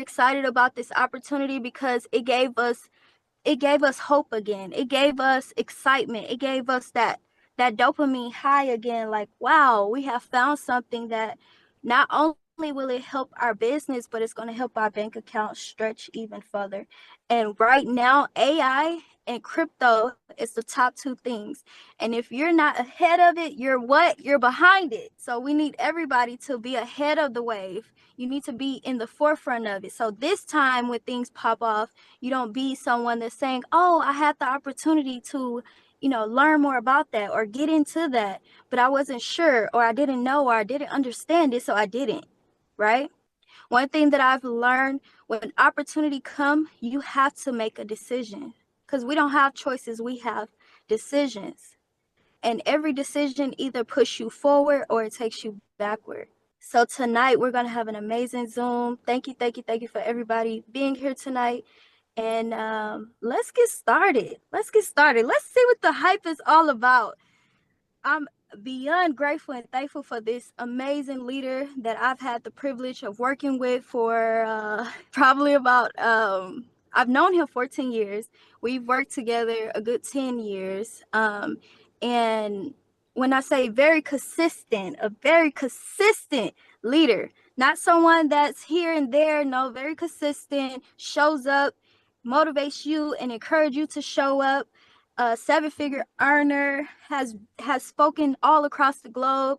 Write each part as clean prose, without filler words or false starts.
excited about this opportunity because it gave us hope again. It gave us excitement. It gave us that dopamine high again. Like, wow, we have found something that not only will it help our business, but it's going to help our bank account stretch even further. And right now, AI and crypto is the top two things. And if you're not ahead of it, you're what? You're behind it. So we need everybody to be ahead of the wave. You need to be in the forefront of it. So this time when things pop off, you don't be someone that's saying, oh, I had the opportunity to, learn more about that or get into that, but I wasn't sure or I didn't know or I didn't understand it, so I didn't, right? One thing that I've learned, when opportunity come, you have to make a decision because we don't have choices, we have decisions. And every decision either pushes you forward or it takes you backward. So tonight we're going to have an amazing Zoom. Thank you, thank you, thank you for everybody being here tonight. And let's get started. Let's get started. Let's see what the hype is all about. I'm beyond grateful and thankful for this amazing leader that I've had the privilege of working with for probably about, I've known him 14 years. We've worked together a good 10 years. And when I say very consistent, a very consistent leader, not someone that's here and there, no, very consistent, shows up, motivates you and encourage you to show up. A seven-figure earner, has spoken all across the globe,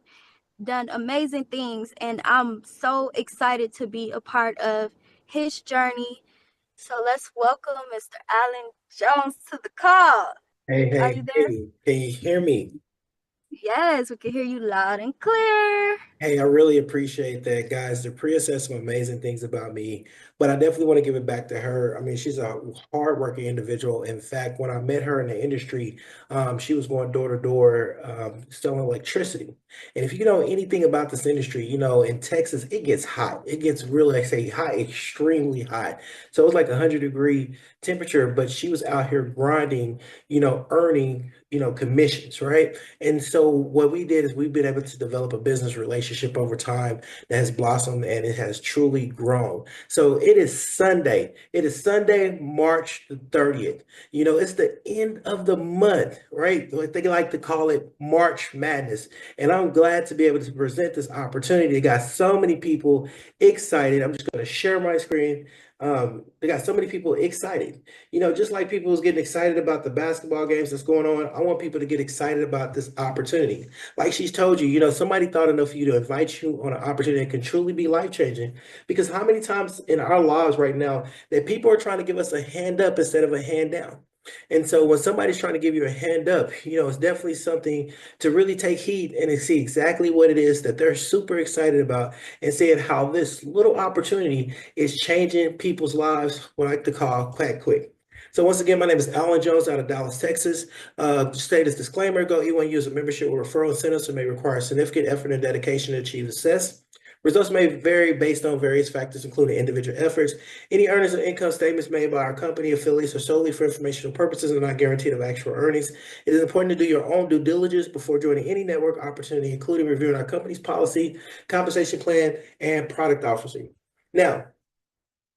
done amazing things, and I'm so excited to be a part of his journey. So let's welcome Mr. Alan Jones to the call. Hey, Are hey, you there? hey, can you hear me? Yes, we can hear you loud and clear. Hey, I really appreciate that, guys. The Priya said some amazing things about me, but I definitely want to give it back to her. I mean, she's a hardworking individual. In fact, when I met her in the industry, she was going door to door selling electricity. And if you know anything about this industry, in Texas, it gets hot. It gets really, I say, hot, extremely hot. So it was like 100-degree temperature, but she was out here grinding, earning, commissions, right? And so what we did is we've been able to develop a business relationship over time that has blossomed and it has truly grown. So it is Sunday. It is Sunday, March the 30th. It's the end of the month, right? What they like to call it March Madness. And I'm glad to be able to present this opportunity. It got so many people excited. I'm just going to share my screen. They got so many people excited. Just like people was getting excited about the basketball games that's going on, I want people to get excited about this opportunity. Like she's told you, somebody thought enough of you to invite you on an opportunity that can truly be life-changing. Because how many times in our lives right now that people are trying to give us a hand up instead of a hand down? And so when somebody's trying to give you a hand up, it's definitely something to really take heed and see exactly what it is that they're super excited about and seeing how this little opportunity is changing people's lives, what I like to call quack quick. So once again, my name is Alan Jones out of Dallas, Texas. Status disclaimer, Go E1u is a membership or referral incentive, so may require significant effort and dedication to achieve success. Results may vary based on various factors, including individual efforts. Any earnings or income statements made by our company affiliates are solely for informational purposes and not guaranteed of actual earnings. It is important to do your own due diligence before joining any network opportunity, including reviewing our company's policy, compensation plan, and product offering. Now,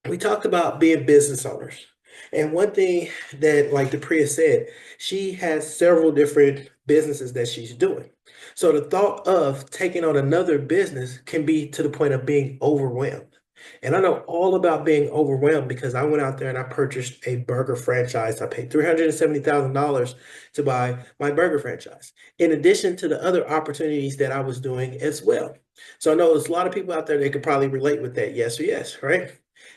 we talked about being business owners. And one thing that, like the Priya said, she has several different businesses that she's doing. So the thought of taking on another business can be to the point of being overwhelmed. And I know all about being overwhelmed because I went out there and I purchased a burger franchise. I paid $370,000 to buy my burger franchise, in addition to the other opportunities that I was doing as well. So I know there's a lot of people out there that could probably relate with that. Yes or yes, right?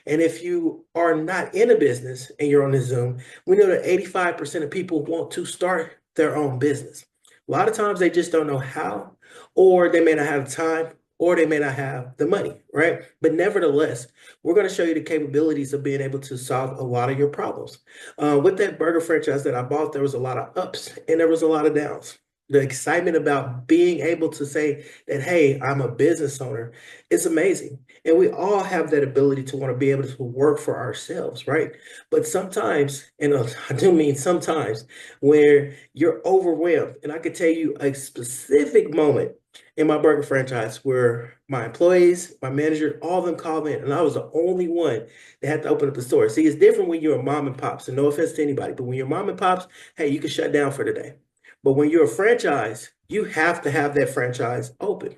And if you are not in a business and you're on the Zoom, we know that 85% of people want to start their own business. A lot of times they just don't know how, or they may not have time, or they may not have the money, right? But nevertheless, we're going to show you the capabilities of being able to solve a lot of your problems. With that burger franchise that I bought, there was a lot of ups and there was a lot of downs. The excitement about being able to say that, hey, I'm a business owner, it's amazing. And we all have that ability to want to be able to work for ourselves, right? But sometimes, and I do mean sometimes, where you're overwhelmed, and I could tell you a specific moment in my burger franchise where my employees, my manager, all of them called in, and I was the only one that had to open up the store. See, it's different when you're a mom and pops, and no offense to anybody, but when you're mom and pops, hey, you can shut down for the day. But when you're a franchise, you have to have that franchise open.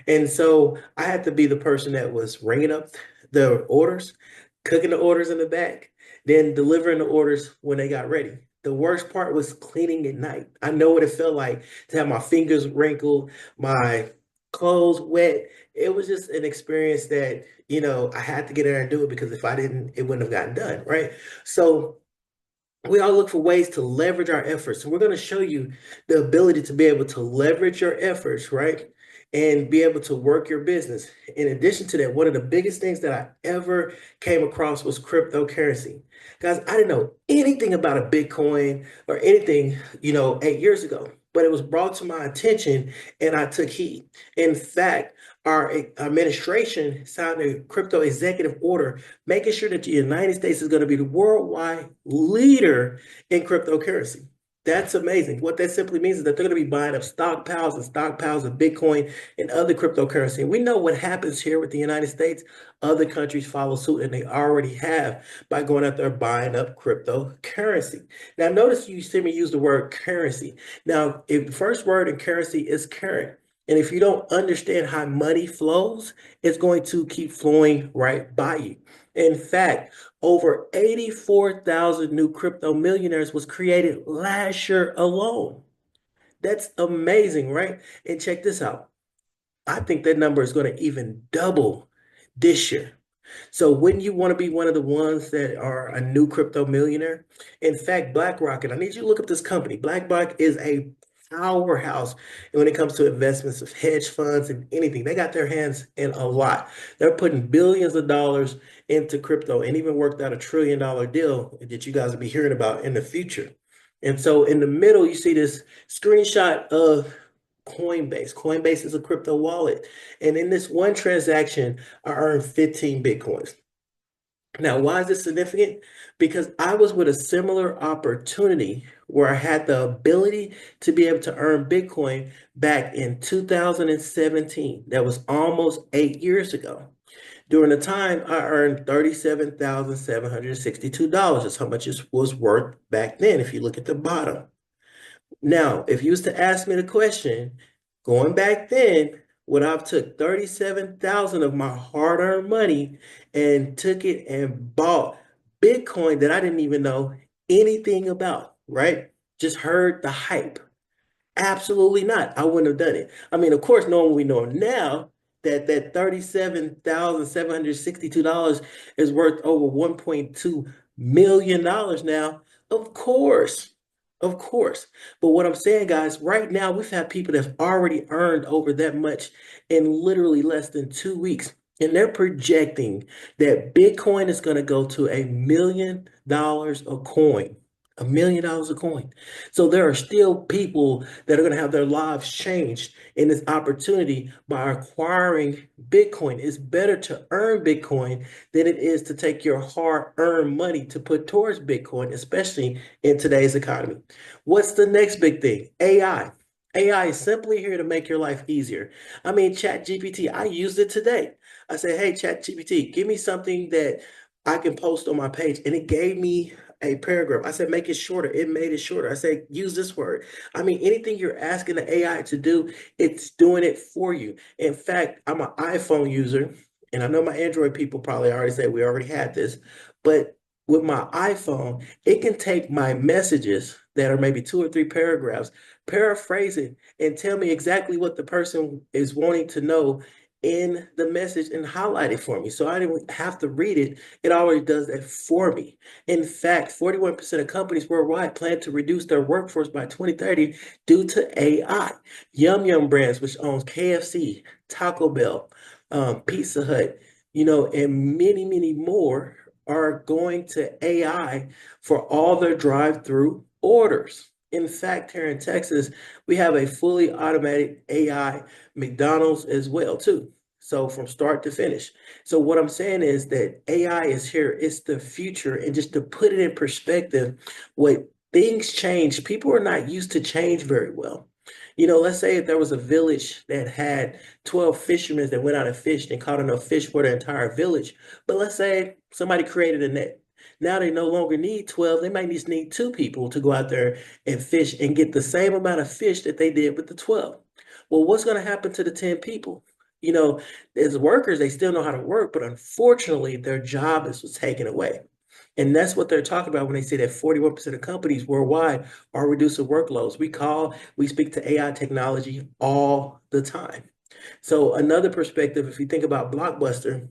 And so I had to be the person that was ringing up the orders, cooking the orders in the back, then delivering the orders when they got ready. The worst part was cleaning at night. I know what it felt like to have my fingers wrinkled, my clothes wet. It was just an experience that, I had to get in there and do it because if I didn't, it wouldn't have gotten done, right? So we all look for ways to leverage our efforts. And we're going to show you the ability to be able to leverage your efforts, right? And be able to work your business. In addition to that, one of the biggest things that I ever came across was cryptocurrency. Guys, I didn't know anything about a Bitcoin or anything, 8 years ago, but it was brought to my attention and I took heed. In fact, our administration signed a crypto executive order making sure that the United States is going to be the worldwide leader in cryptocurrency. That's amazing. What that simply means is that they're going to be buying up stockpiles of Bitcoin and other cryptocurrency. And we know what happens here with the United States. Other countries follow suit, and they already have by going out there buying up cryptocurrency. Now, notice you see me use the word currency. Now, if the first word in currency is current, and if you don't understand how money flows, it's going to keep flowing right by you. In fact, over 84,000 new crypto millionaires was created last year alone. That's amazing, right? And check this out. I think that number is going to even double this year. So wouldn't you want to be one of the ones that are a new crypto millionaire? In fact, BlackRock, and I need you to look up this company. BlackRock is a powerhouse when it comes to investments of hedge funds and anything. They got their hands in a lot. They're putting billions of dollars into crypto and even worked out $1 trillion deal that you guys will be hearing about in the future. And so in the middle, you see this screenshot of Coinbase. Coinbase is a crypto wallet. And in this one transaction, I earned 15 Bitcoins. Now, why is this significant? Because I was with a similar opportunity where I had the ability to be able to earn Bitcoin back in 2017. That was almost 8 years ago. During the time, I earned $37,762. That's how much it was worth back then, if you look at the bottom. Now, if you was to ask me the question, going back then, would I've took 37,000 of my hard-earned money and took it and bought Bitcoin that I didn't even know anything about, right? Just heard the hype. Absolutely not. I wouldn't have done it. I mean, of course, knowing what we know now, that $37,762 is worth over $1.2 million now. Of course. Of course. But what I'm saying, guys, right now we've had people that have already earned over that much in literally less than 2 weeks. And they're projecting that Bitcoin is going to go to $1 million a coin. $1 million a coin. So there are still people that are going to have their lives changed in this opportunity by acquiring Bitcoin. It's better to earn Bitcoin than it is to take your hard-earned money to put towards Bitcoin, especially in today's economy. What's the next big thing? AI. AI is simply here to make your life easier. I mean, ChatGPT, I used it today. I said, hey, ChatGPT, give me something that I can post on my page. And it gave me a paragraph. I said, make it shorter. It made it shorter. I said, use this word. I mean, anything you're asking the AI to do, it's doing it for you. In fact, I'm an iPhone user, and I know my Android people probably already say we already had this, but with my iPhone, it can take my messages that are maybe 2 or 3 paragraphs, paraphrase it, and tell me exactly what the person is wanting to know in the message and highlight it for me. So I didn't have to read it. It already does that for me. In fact, 41% of companies worldwide plan to reduce their workforce by 2030 due to AI. Yum Yum Brands, which owns KFC, Taco Bell, Pizza Hut, and many, many more are going to AI for all their drive-through orders. In fact, here in Texas, we have a fully automatic AI McDonald's as well, too. So from start to finish. So what I'm saying is that AI is here. It's the future. And just to put it in perspective, what things change, people are not used to change very well. Let's say if there was a village that had 12 fishermen that went out and fished and caught enough fish for the entire village. But let's say somebody created a net. Now they no longer need 12. They might just need two people to go out there and fish and get the same amount of fish that they did with the 12. Well, what's going to happen to the 10 people? You know, as workers, they still know how to work, but unfortunately, their job was taken away. And that's what they're talking about when they say that 41% of companies worldwide are reducing workloads. We speak to AI technology all the time. So another perspective, if you think about Blockbuster,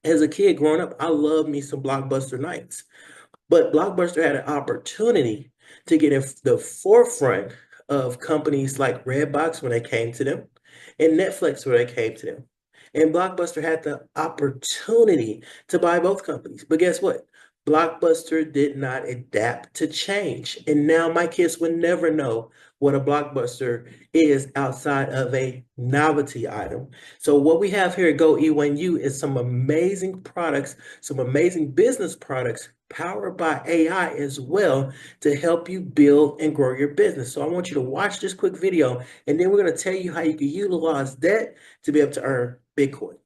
as a kid growing up, I loved me some Blockbuster nights. But Blockbuster had an opportunity to get in the forefront of companies like Redbox when they came to them and Netflix when they came to them. And Blockbuster had the opportunity to buy both companies. But guess what? Blockbuster did not adapt to change. And now my kids would never know what a Blockbuster is outside of a novelty item. So what we have here at Go E1u is some amazing products, some amazing business products powered by AI as well to help you build and grow your business. So I want you to watch this quick video, and then we're going to tell you how you can utilize that to be able to earn Bitcoin.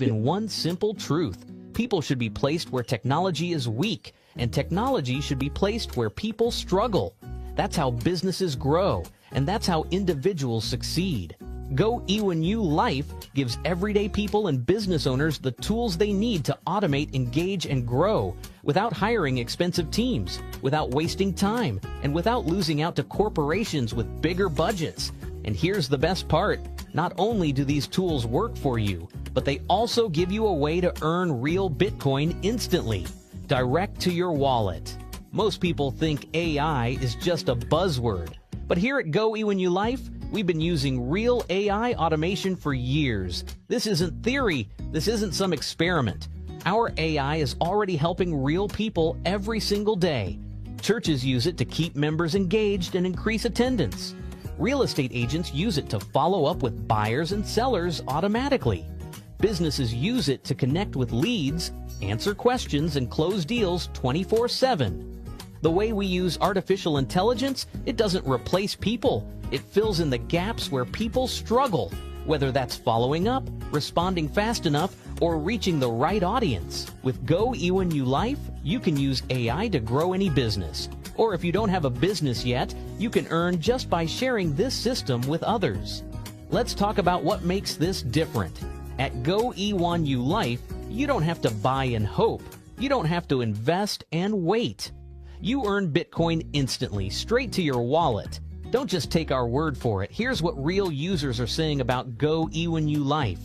In one simple truth, people should be placed where technology is weak, and technology should be placed where people struggle. That's how businesses grow, and that's how individuals succeed. Go E1u Life gives everyday people and business owners the tools they need to automate, engage, and grow without hiring expensive teams, without wasting time, and without losing out to corporations with bigger budgets. And here's the best part. Not only do these tools work for you, but they also give you a way to earn real Bitcoin instantly, direct to your wallet. Most people think AI is just a buzzword, but here at Go E1u Life, we've been using real AI automation for years. This isn't theory. This isn't some experiment. Our AI is already helping real people every single day. Churches use it to keep members engaged and increase attendance. Real estate agents use it to follow up with buyers and sellers automatically. Businesses use it to connect with leads, answer questions, and close deals 24/7. The way we use artificial intelligence, it doesn't replace people. It fills in the gaps where people struggle, whether that's following up, responding fast enough, or reaching the right audience. With Go E1u Life, you can use AI to grow any business. Or if you don't have a business yet, you can earn just by sharing this system with others. Let's talk about what makes this different. At Go E1u Life, you don't have to buy and hope. You don't have to invest and wait. You earn Bitcoin instantly, straight to your wallet. Don't just take our word for it. Here's what real users are saying about Go E1u Life.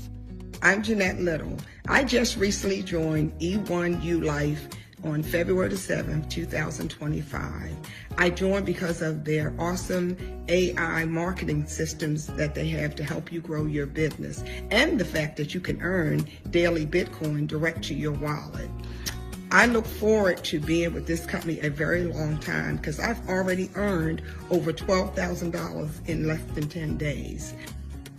I'm Jeanette Little. I just recently joined E1u Life on February the 7th, 2025. I joined because of their awesome AI marketing systems that they have to help you grow your business, and the fact that you can earn daily Bitcoin direct to your wallet. I look forward to being with this company a very long time because I've already earned over $12,000 in less than 10 days.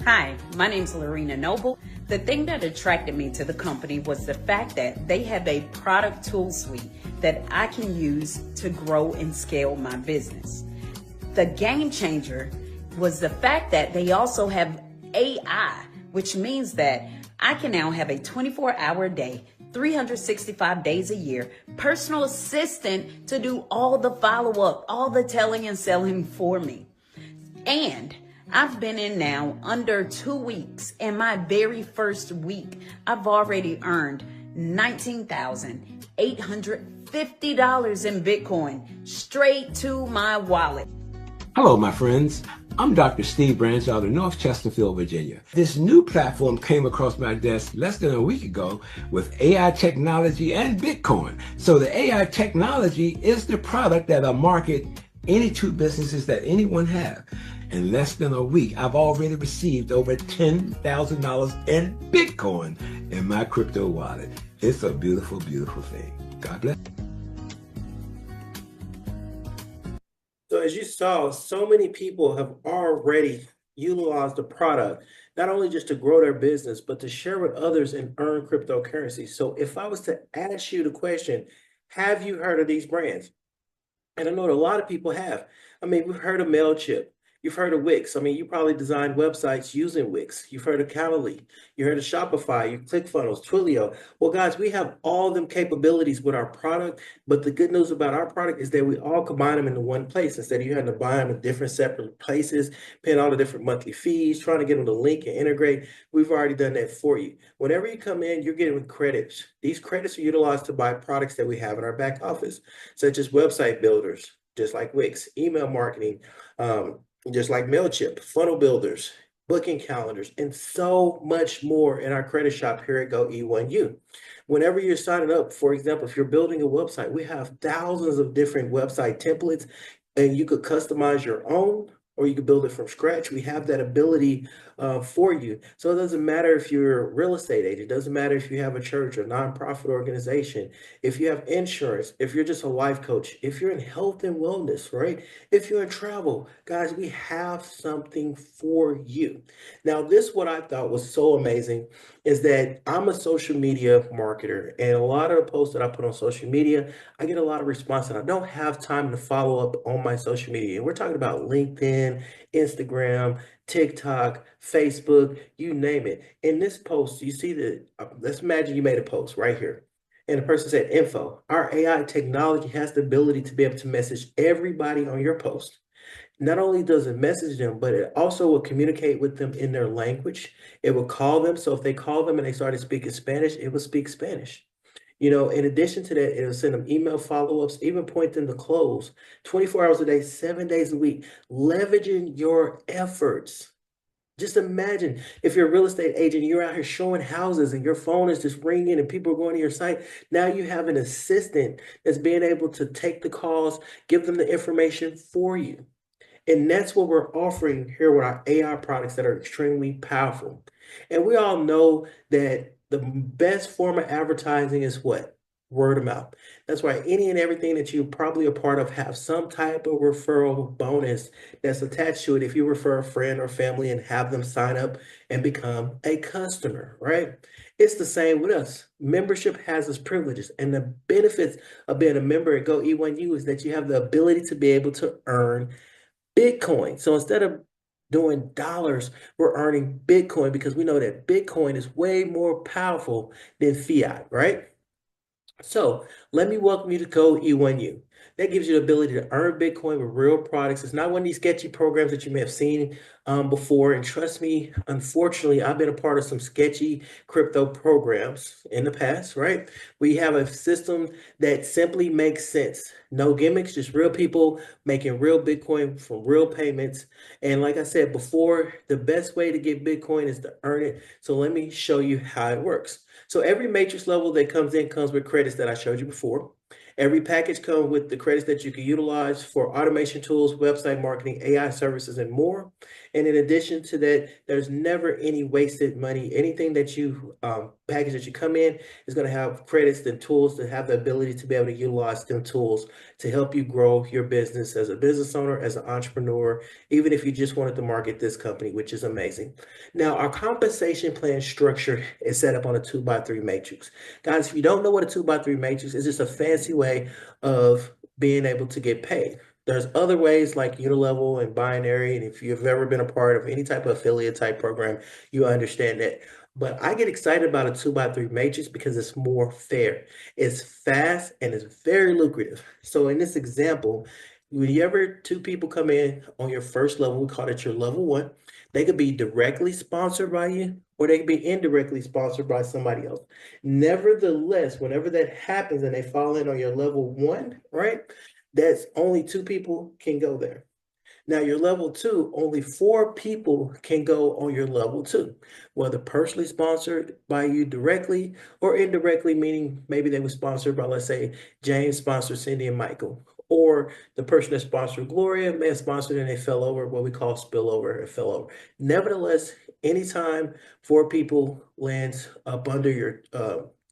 Hi, my name's Lorena Noble. The thing that attracted me to the company was the fact that they have a product tool suite that I can use to grow and scale my business. The game changer was the fact that they also have AI, which means that I can now have a 24-hour day, 365 days a year, personal assistant to do all the follow-up, all the telling and selling for me. And I've been in now under 2 weeks, and my very first week, I've already earned $19,850 in Bitcoin straight to my wallet. Hello, my friends. I'm Dr. Steve Branch out of North Chesterfield, Virginia. This new platform came across my desk less than a week ago with AI technology and Bitcoin. So the AI technology is the product that'll market any two businesses that anyone have. In less than a week, I've already received over $10,000 in Bitcoin in my crypto wallet. It's a beautiful, beautiful thing. God bless. So as you saw, so many people have already utilized the product, not only just to grow their business, but to share with others and earn cryptocurrency. So if I was to ask you the question, have you heard of these brands? And I know that a lot of people have. I mean, we've heard of MailChimp. You've heard of Wix. I mean, you probably designed websites using Wix. You've heard of Calendly. You heard of Shopify, your ClickFunnels, Twilio. Well, guys, we have all them capabilities with our product, but the good news about our product is that we all combine them into one place instead of you having to buy them in different separate places, paying all the different monthly fees, trying to get them to link and integrate. We've already done that for you. Whenever you come in, you're getting credits. These credits are utilized to buy products that we have in our back office, such as website builders, just like Wix, email marketing, just like MailChimp, funnel builders, booking calendars, and so much more in our credit shop here at Go E1u. Whenever you're signing up, for example, if you're building a website, we have thousands of different website templates, and you could customize your own or you could build it from scratch. We have that ability for you. So it doesn't matter if you're a real estate agent, it doesn't matter if you have a church or nonprofit organization, if you have insurance, if you're just a life coach, if you're in health and wellness, right? If you're in travel, guys, we have something for you. Now, this what I thought was so amazing is that I'm a social media marketer, and a lot of the posts that I put on social media, I get a lot of response, and I don't have time to follow up on my social media. And we're talking about LinkedIn, Instagram, TikTok, Facebook, you name it. In this post, you see that, let's imagine you made a post right here. And the person said, info, our AI technology has the ability to be able to message everybody on your post. Not only does it message them, but it also will communicate with them in their language. It will call them. So if they call them and they started speaking Spanish, it will speak Spanish. You know, in addition to that, it'll send them email follow-ups, even point them to close 24 hours a day, 7 days a week, leveraging your efforts. Just imagine if you're a real estate agent, you're out here showing houses and your phone is just ringing and people are going to your site. Now you have an assistant that's being able to take the calls, give them the information for you. And that's what we're offering here with our AI products that are extremely powerful. And we all know that the best form of advertising is what? Word of mouth. That's why any and everything that you're probably a part of have some type of referral bonus that's attached to it if you refer a friend or family and have them sign up and become a customer, right? It's the same with us. Membership has its privileges, and the benefits of being a member at Go E1u is that you have the ability to be able to earn Bitcoin. So instead of doing dollars, we're earning Bitcoin because we know that Bitcoin is way more powerful than fiat, right? So let me welcome you to Code E1u. That gives you the ability to earn Bitcoin with real products. It's not one of these sketchy programs that you may have seen before. And trust me, unfortunately, I've been a part of some sketchy crypto programs in the past, right? We have a system that simply makes sense. No gimmicks, just real people making real Bitcoin from real payments. And like I said before, the best way to get Bitcoin is to earn it. So let me show you how it works. So every matrix level that comes in comes with credits that I showed you before. Every package comes with the credits that you can utilize for automation tools, website marketing, AI services, and more. And in addition to that, there's never any wasted money. Anything that you package that you come in is going to have credits and tools to have the ability to be able to utilize them tools to help you grow your business as a business owner, as an entrepreneur, even if you just wanted to market this company, which is amazing. Now, our compensation plan structure is set up on a 2x3 matrix. Guys, if you don't know what a 2x3 matrix is, it's just a fancy way of being able to get paid. There's other ways like unilevel and binary, and if you've ever been a part of any type of affiliate type program, you understand that. But I get excited about a 2x3 matrix because it's more fair. It's fast and it's very lucrative. So in this example, whenever two people come in on your first level, we call it your level one, they could be directly sponsored by you or they could be indirectly sponsored by somebody else. Nevertheless, whenever that happens and they fall in on your level one, right? That's only two people can go there. Now, your level two, only 4 people can go on your level two, whether personally sponsored by you directly or indirectly, meaning maybe they were sponsored by, let's say, James sponsored Cindy and Michael, or the person that sponsored Gloria may have sponsored and they fell over, what we call spillover and fell over. Nevertheless, anytime 4 people lands up under your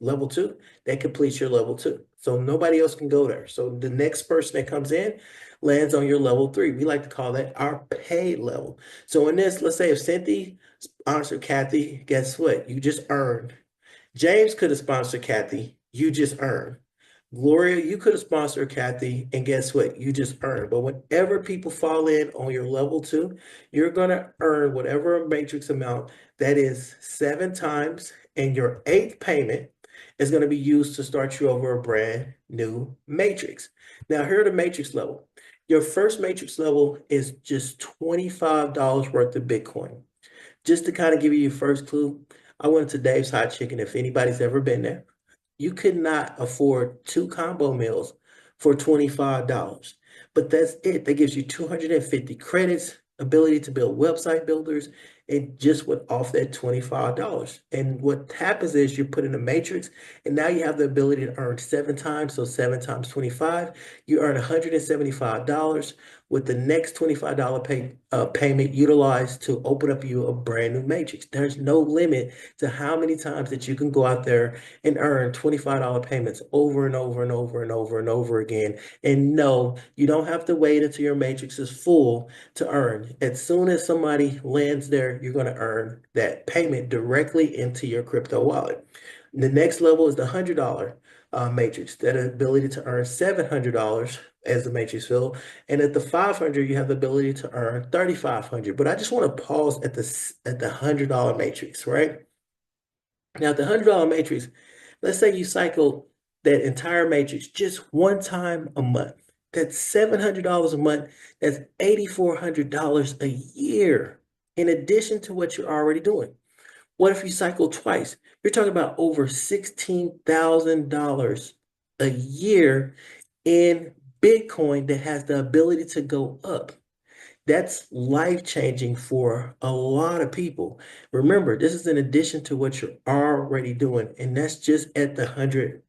level two, that completes your level two. So nobody else can go there. So the next person that comes in lands on your level 3. We like to call that our paid level. So in this, let's say if Cynthia sponsored Kathy, guess what? You just earned. James could have sponsored Kathy. You just earned. Gloria, you could have sponsored Kathy, and guess what? You just earned. But whenever people fall in on your level two, you're going to earn whatever matrix amount that is 7 times, and your eighth payment is going to be used to start you over a brand new matrix. Now, here are the matrix level. Your first matrix level is just $25 worth of Bitcoin. Just to kind of give you your first clue, I went to Dave's Hot Chicken. If anybody's ever been there, you could not afford 2 combo meals for $25. But that's it. That gives you 250 credits, ability to build website builders, and just went off that $25. And what happens is you put in a matrix, and now you have the ability to earn 7 times. So 7 times 25, you earn $175 with the next $25 payment utilized to open up you a brand new matrix. There's no limit to how many times that you can go out there and earn $25 payments over and over and over and over and over again. And no, you don't have to wait until your matrix is full to earn. As soon as somebody lands there, you're going to earn that payment directly into your crypto wallet. The next level is the $100 matrix, that ability to earn $700 as the matrix fill. And at the 500, you have the ability to earn 3,500. But I just want to pause at the $100 matrix, right? Now, the $100 matrix, let's say you cycle that entire matrix just one time a month. That's $700 a month. That's $8,400 a year, in addition to what you're already doing. What if you cycle twice? You're talking about over $16,000 a year in Bitcoin that has the ability to go up. That's life-changing for a lot of people. Remember, this is in addition to what you're already doing, and that's just at the $100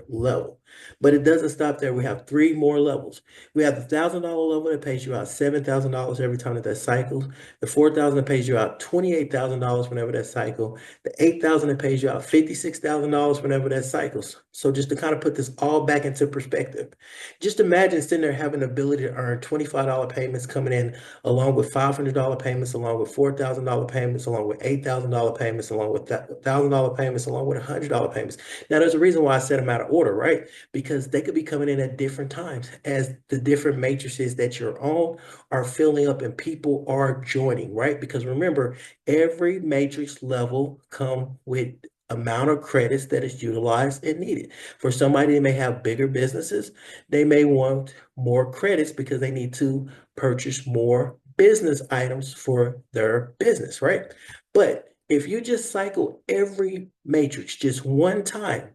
level. But it doesn't stop there. We have 3 more levels. We have the $1,000 level that pays you out $7,000 every time that cycles. The $4,000 that pays you out $28,000 whenever that cycles. The $8,000 that pays you out $56,000 whenever that cycles. So just to kind of put this all back into perspective, just imagine sitting there having the ability to earn $25 payments coming in, along with $500 payments, along with $4,000 payments, along with $8,000 payments, along with $1,000 payments, along with $100 payments. Now, there's a reason why I set them out of order, right? Because they could be coming in at different times as the different matrices that you're on are filling up and people are joining, right? Because remember, every matrix level come with amount of credits that is utilized and needed. For somebody that may have bigger businesses, they may want more credits because they need to purchase more business items for their business, right? But if you just cycle every matrix just one time,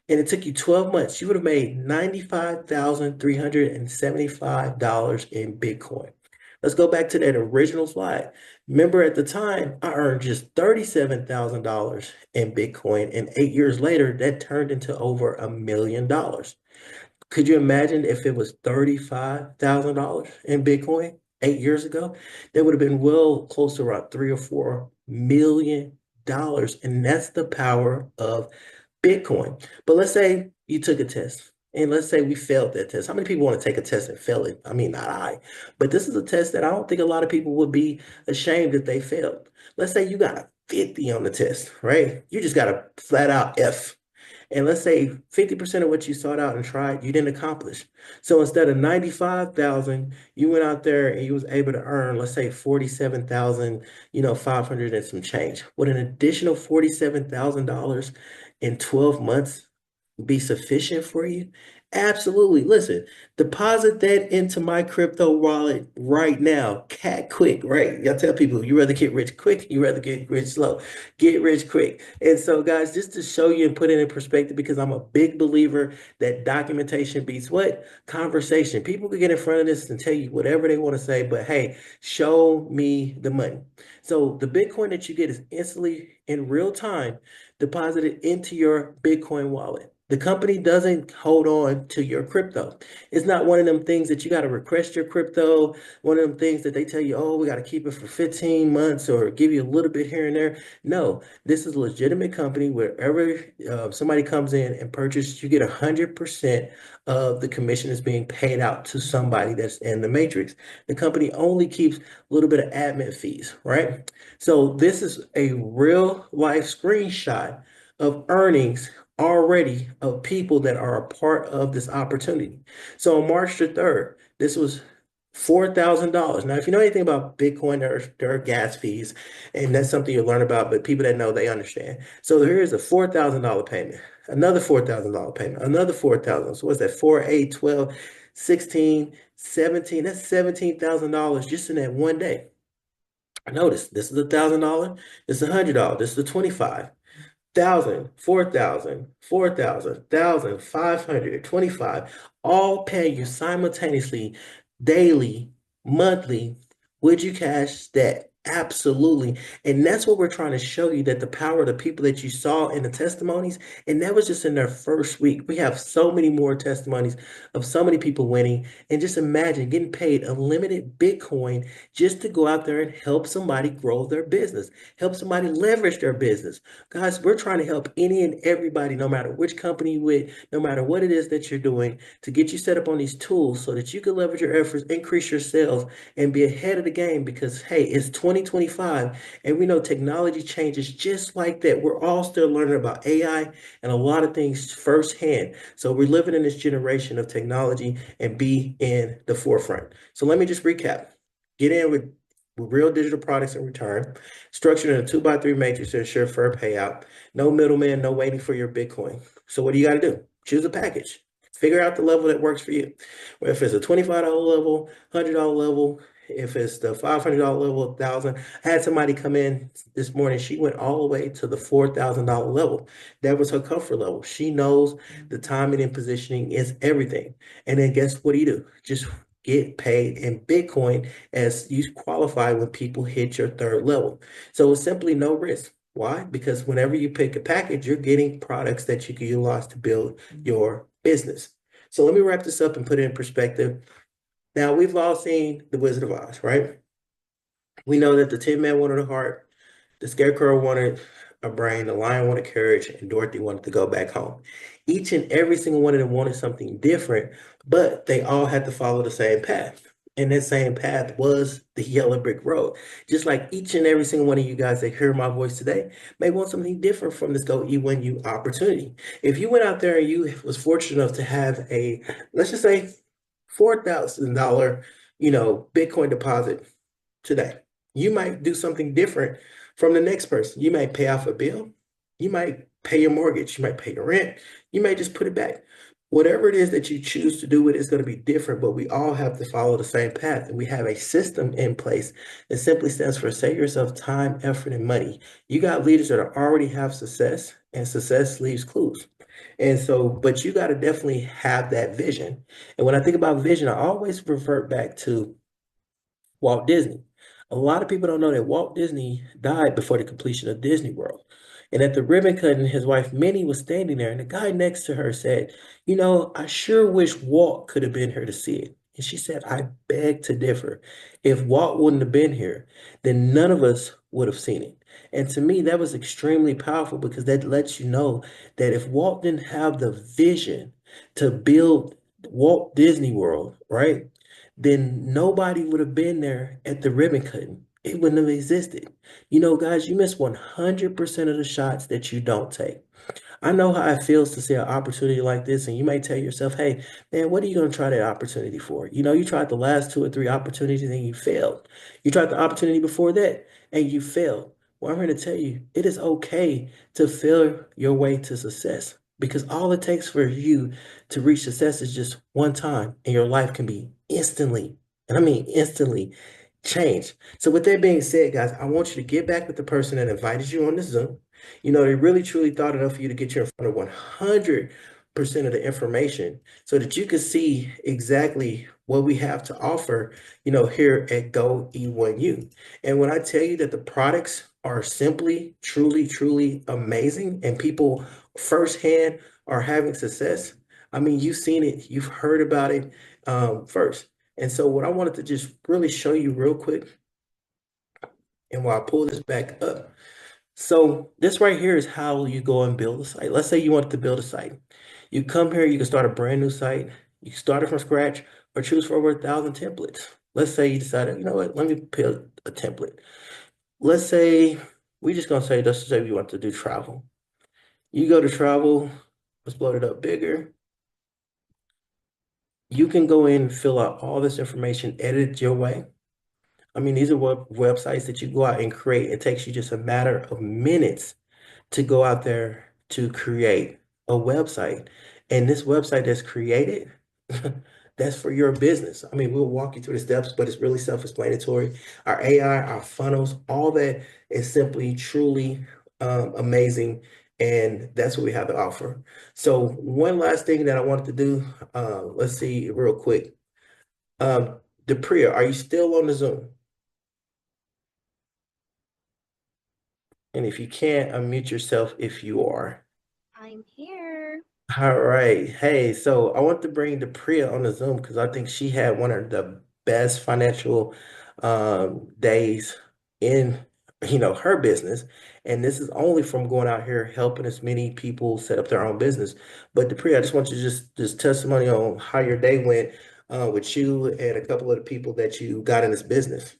and it took you 12 months, you would have made $95,375 in Bitcoin. Let's go back to that original slide. Remember, at the time, I earned just $37,000 in Bitcoin, and 8 years later, that turned into over $1 million. Could you imagine if it was $35,000 in Bitcoin 8 years ago? That would have been well close to around $3 or $4 million. And that's the power of Bitcoin. But let's say you took a test, and let's say we failed that test. How many people want to take a test and fail it? I mean, not I, but this is a test that I don't think a lot of people would be ashamed if they failed. Let's say you got a 50 on the test, right? You just got a flat out F. And let's say 50% of what you sought out and tried, you didn't accomplish. So instead of 95,000, you went out there and you was able to earn, let's say 47,000, 500 and some change. Would an additional $47,000 in 12 months be sufficient for you? Absolutely. Listen, deposit that into my crypto wallet right now. Cat quick, right? I tell people, you rather get rich quick, you rather get rich slow. Get rich quick. And so, guys, just to show you and put it in perspective, because I'm a big believer that documentation beats what? Conversation. People can get in front of this and tell you whatever they want to say, but hey, show me the money. So the Bitcoin that you get is instantly in real time deposited into your Bitcoin wallet. The company doesn't hold on to your crypto. It's not one of them things that you got to request your crypto, one of them things that they tell you, oh, we got to keep it for 15 months or give you a little bit here and there. No, this is a legitimate company. Wherever somebody comes in and purchases, you get 100% of the commission is being paid out to somebody that's in the matrix. The company only keeps a little bit of admin fees, right? So this is a real life screenshot of earnings already of people that are a part of this opportunity. So on March the 3rd, this was $4,000. Now, if you know anything about Bitcoin, there are gas fees, and that's something you'll learn about, but people that know, they understand. So here is a $4,000 payment, another $4,000 payment, another 4,000. So what's that? 4, 8, 12, 16, 17. That's $17,000 just in that one day. Notice this is $1,000, this is $100, this is the 25. 1,000, 4,000, 4,000, 1,000, 500, 25, all paying you simultaneously, daily, monthly. Would you cash that? Absolutely. And that's what we're trying to show you, that the power of the people that you saw in the testimonies, and that was just in their first week. We have so many more testimonies of so many people winning. And just imagine getting paid unlimited Bitcoin just to go out there and help somebody grow their business, help somebody leverage their business. Guys, we're trying to help any and everybody, no matter which company you're with, no matter what it is that you're doing, to get you set up on these tools so that you can leverage your efforts, increase your sales, and be ahead of the game. Because, hey, it's 2025, and we know technology changes just like that. We're all still learning about AI and a lot of things firsthand. So we're living in this generation of technology and be in the forefront. So let me just recap. Get in with real digital products in return, structured in a 2x3 matrix to ensure fair payout. No middleman, no waiting for your Bitcoin. So what do you got to do? Choose a package. Figure out the level that works for you. Well, if it's a $25 level, $100 level, if it's the $500 level, 1,000. I had somebody come in this morning. She went all the way to the $4,000 level. That was her comfort level. She knows the timing and positioning is everything. And then guess what do? Just get paid in Bitcoin as you qualify when people hit your third level. So it's simply no risk. Why? Because whenever you pick a package, you're getting products that you can utilize to build your business. So let me wrap this up and put it in perspective. Now, we've all seen The Wizard of Oz, right? We know that the Tin Man wanted a heart, the Scarecrow wanted a brain, the Lion wanted courage, and Dorothy wanted to go back home. Each and every single one of them wanted something different, but they all had to follow the same path. And that same path was the yellow brick road. Just like each and every single one of you guys that hear my voice today may want something different from this Go E1u opportunity. If you went out there and you was fortunate enough to have a, let's just say, $4,000, Bitcoin deposit today, you might do something different from the next person. You might pay off a bill. You might pay your mortgage. You might pay your rent. You may just put it back. Whatever it is that you choose to do with it is going to be different, but we all have to follow the same path. And we have a system in place that simply stands for save yourself time, effort, and money. You got leaders that already have success, and success leaves clues. And so, but you got to definitely have that vision. And when I think about vision, I always revert back to Walt Disney. A lot of people don't know that Walt Disney died before the completion of Disney World. And at the ribbon cutting, his wife Minnie was standing there, and the guy next to her said, I sure wish Walt could have been here to see it. And she said, I beg to differ. If Walt wouldn't have been here, then none of us would have seen it. And to me, that was extremely powerful, because that lets you know that if Walt didn't have the vision to build Walt Disney World, right, then nobody would have been there at the ribbon cutting. It wouldn't have existed. Guys, you miss 100% of the shots that you don't take. I know how it feels to see an opportunity like this, and you may tell yourself, hey, man, what are you going to try that opportunity for? You tried the last 2 or 3 opportunities and you failed. You tried the opportunity before that and you failed. Well, I'm here to tell you, it is okay to fail your way to success, because all it takes for you to reach success is just one time, and your life can be instantly, and I mean instantly, changed. So with that being said, guys, I want you to get back with the person that invited you on the Zoom. They really truly thought enough for you to get you in front of 100% of the information so that you can see exactly what we have to offer, here at Go E1u. And when I tell you that the products are simply, truly, truly amazing, and people firsthand are having success, I mean, you've seen it, you've heard about it first. And so what I wanted to just really show you real quick, and while I pull this back up, so this right here is how you go and build a site. Let's say you wanted to build a site. You come here, you can start a brand new site. You can start it from scratch or choose from over 1,000 templates. Let's say you decided, you know what, let me build a template. Let's say, let's just say we want to do travel. You go to travel, Let's blow it up bigger. You can go in and fill out all this information, edit it your way. I mean, these are websites that you go out and create. It takes you just a matter of minutes to go out there to create a website. And this website that's created, that's for your business. I mean, we'll walk you through the steps, but it's really self-explanatory. Our AI, our funnels, all that is simply truly amazing. And that's what we have to offer. So one last thing that I wanted to do, let's see real quick. Depria, are you still on the Zoom? And if you can't, unmute yourself if you are. I'm here. All right. Hey, so I want to bring Depria on the Zoom because I think she had one of the best financial days in, her business. And this is only from going out here helping as many people set up their own business. But Depria, I just want you to just testimony on how your day went with you and a couple of the people that you got in this business.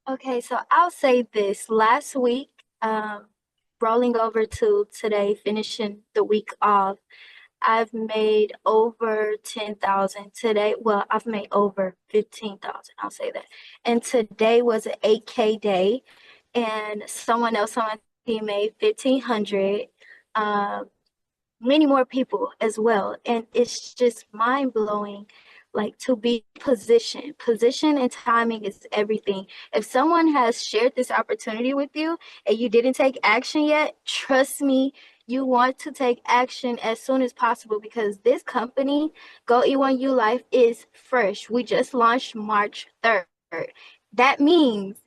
Okay, so I'll say this. Last week, rolling over to today, finishing the week off, I've made over 10,000 today. Well, I've made over 15,000, I'll say that. And today was an 8K day, and someone else on my team made 1,500. Many more people as well. And it's just mind blowing, like to be positioned. Position and timing is everything. If someone has shared this opportunity with you and you didn't take action yet, trust me, you want to take action as soon as possible because this company, Go E1u Life, is fresh. We just launched March 3rd. That means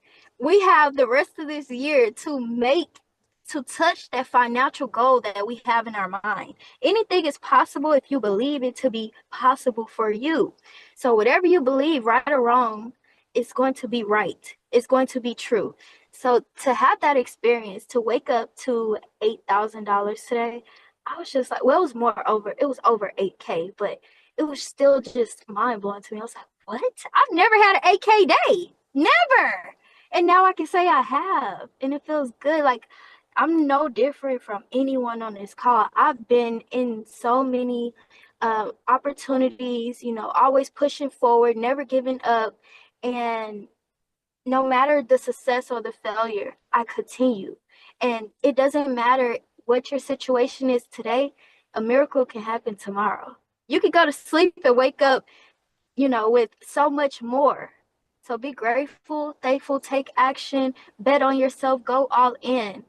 we have the rest of this year to touch that financial goal that we have in our mind. Anything is possible if you believe it to be possible for you. So whatever you believe, right or wrong, it's going to be right. It's going to be true. So to have that experience, to wake up to $8,000 today, I was just like, well, it was over 8K, but it was still just mind blowing to me. I was like, what? I've never had an 8K day. Never. And now I can say I have. And it feels good. Like, I'm no different from anyone on this call. I've been in so many opportunities, always pushing forward, never giving up. And no matter the success or the failure, I continue. And it doesn't matter what your situation is today, a miracle can happen tomorrow. You could go to sleep and wake up, with so much more. So be grateful, thankful, take action, bet on yourself, go all in.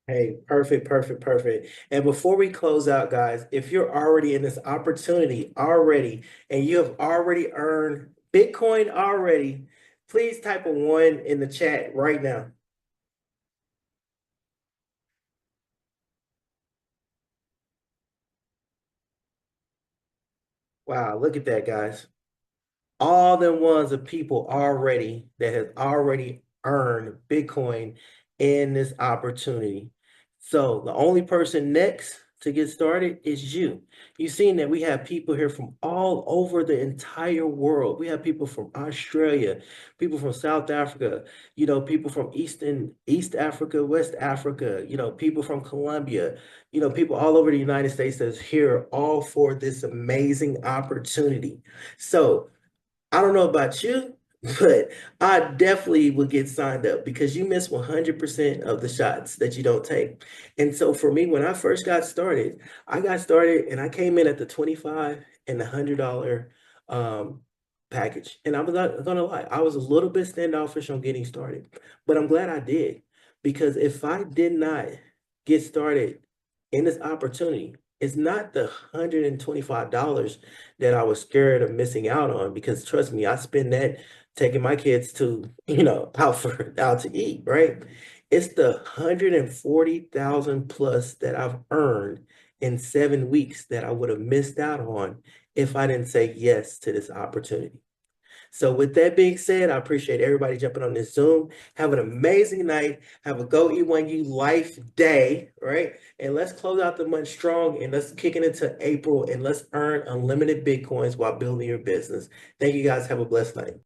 Hey, perfect, perfect, perfect. And before we close out, guys, if you're already in this opportunity already and you have already earned Bitcoin already, please type a 1 in the chat right now. Wow, look at that, guys. All them ones of people already that has already earned Bitcoin in this opportunity. So the only person next to get started is you. You've seen that we have people here from all over the entire world. We have people from Australia, people from South Africa, people from East Africa, West Africa, people from Colombia, people all over the United States that's here all for this amazing opportunity. So I don't know about you, but I definitely would get signed up because you miss 100% of the shots that you don't take. And so for me, when I first got started, and I came in at the 25 and the $100 package. And I'm not gonna lie, I was a little bit standoffish on getting started, but I'm glad I did because if I did not get started in this opportunity, it's not the $125 that I was scared of missing out on because trust me, I spend that taking my kids to, out to eat, right? It's the 140,000 plus that I've earned in 7 weeks that I would have missed out on if I didn't say yes to this opportunity. So with that being said, I appreciate everybody jumping on this Zoom. Have an amazing night. Have a Go E1u Life day, right? And let's close out the month strong and let's kick it into April and let's earn unlimited Bitcoins while building your business. Thank you guys. Have a blessed night.